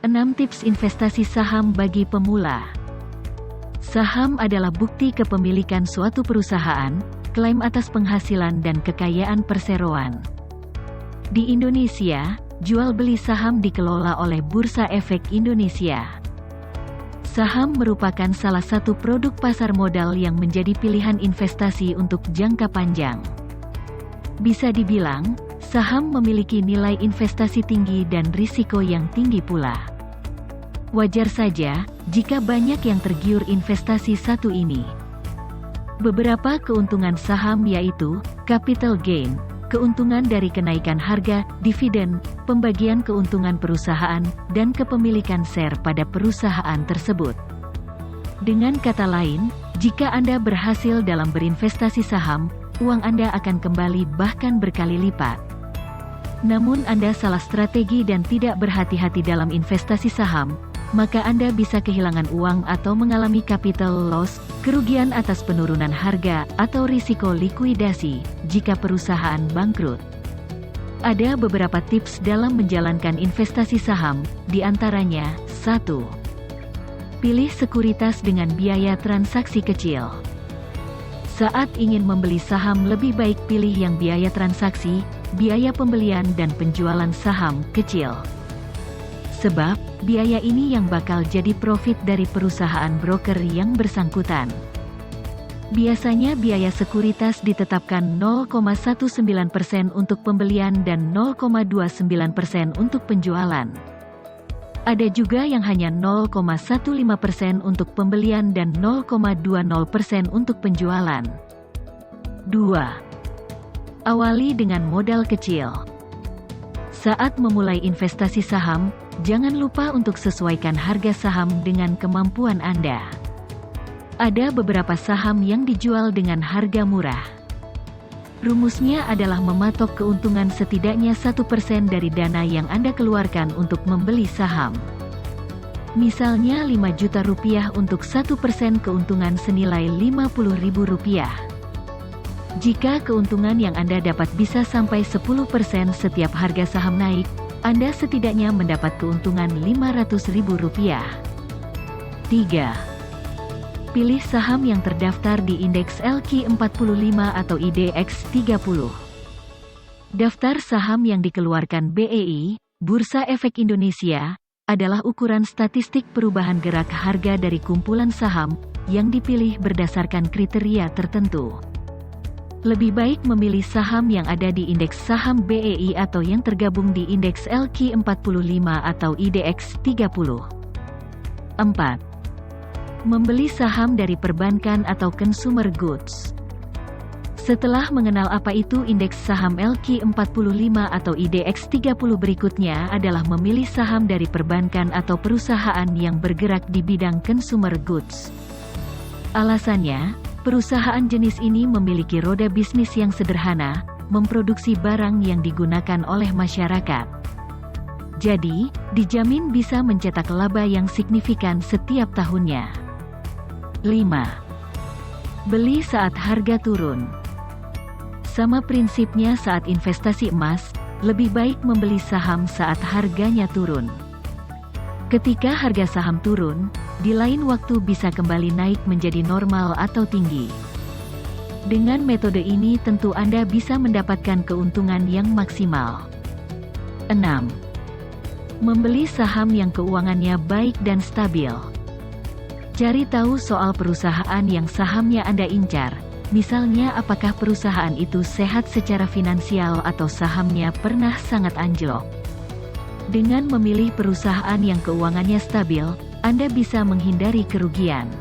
6 tips investasi saham bagi pemula. Saham adalah bukti kepemilikan suatu perusahaan, klaim atas penghasilan dan kekayaan perseroan. Di Indonesia, jual beli saham dikelola oleh Bursa Efek Indonesia. Saham merupakan salah satu produk pasar modal yang menjadi pilihan investasi untuk jangka panjang. Bisa dibilang, saham memiliki nilai investasi tinggi dan risiko yang tinggi pula. Wajar saja, jika banyak yang tergiur investasi satu ini. Beberapa keuntungan saham yaitu, capital gain, keuntungan dari kenaikan harga, dividen, pembagian keuntungan perusahaan, dan kepemilikan share pada perusahaan tersebut. Dengan kata lain, jika Anda berhasil dalam berinvestasi saham, uang Anda akan kembali bahkan berkali lipat. Namun Anda salah strategi dan tidak berhati-hati dalam investasi saham, maka Anda bisa kehilangan uang atau mengalami capital loss, kerugian atas penurunan harga, atau risiko likuidasi, jika perusahaan bangkrut. Ada beberapa tips dalam menjalankan investasi saham, di antaranya, 1. Pilih sekuritas dengan biaya transaksi kecil. Saat ingin membeli saham lebih baik pilih yang biaya transaksi, biaya pembelian dan penjualan saham kecil. Sebab, biaya ini yang bakal jadi profit dari perusahaan broker yang bersangkutan. Biasanya biaya sekuritas ditetapkan 0,19% untuk pembelian dan 0,29% untuk penjualan. Ada juga yang hanya 0,15% untuk pembelian dan 0,20% untuk penjualan. 2. Awali dengan modal kecil. Saat memulai investasi saham, jangan lupa untuk sesuaikan harga saham dengan kemampuan Anda. Ada beberapa saham yang dijual dengan harga murah. Rumusnya adalah mematok keuntungan setidaknya 1% dari dana yang Anda keluarkan untuk membeli saham. Misalnya 5 juta rupiah untuk 1% keuntungan senilai Rp50.000. Jika keuntungan yang Anda dapat bisa sampai 10% setiap harga saham naik, Anda setidaknya mendapat keuntungan Rp500.000. 3. Pilih saham yang terdaftar di indeks LQ45 atau IDX 30. Daftar saham yang dikeluarkan BEI, Bursa Efek Indonesia, adalah ukuran statistik perubahan gerak harga dari kumpulan saham, yang dipilih berdasarkan kriteria tertentu. Lebih baik memilih saham yang ada di indeks saham BEI atau yang tergabung di indeks LQ45 atau IDX 30. 4. Membeli saham dari perbankan atau consumer goods. Setelah mengenal apa itu indeks saham LQ45 atau IDX 30 berikutnya adalah memilih saham dari perbankan atau perusahaan yang bergerak di bidang consumer goods. Alasannya, perusahaan jenis ini memiliki roda bisnis yang sederhana, memproduksi barang yang digunakan oleh masyarakat. Jadi, dijamin bisa mencetak laba yang signifikan setiap tahunnya. 5. Beli saat harga turun. Sama prinsipnya saat investasi emas, lebih baik membeli saham saat harganya turun. Ketika harga saham turun, di lain waktu bisa kembali naik menjadi normal atau tinggi. Dengan metode ini tentu Anda bisa mendapatkan keuntungan yang maksimal. 6. Membeli saham yang keuangannya baik dan stabil. Cari tahu soal perusahaan yang sahamnya Anda incar, misalnya apakah perusahaan itu sehat secara finansial atau sahamnya pernah sangat anjlok. Dengan memilih perusahaan yang keuangannya stabil, Anda bisa menghindari kerugian.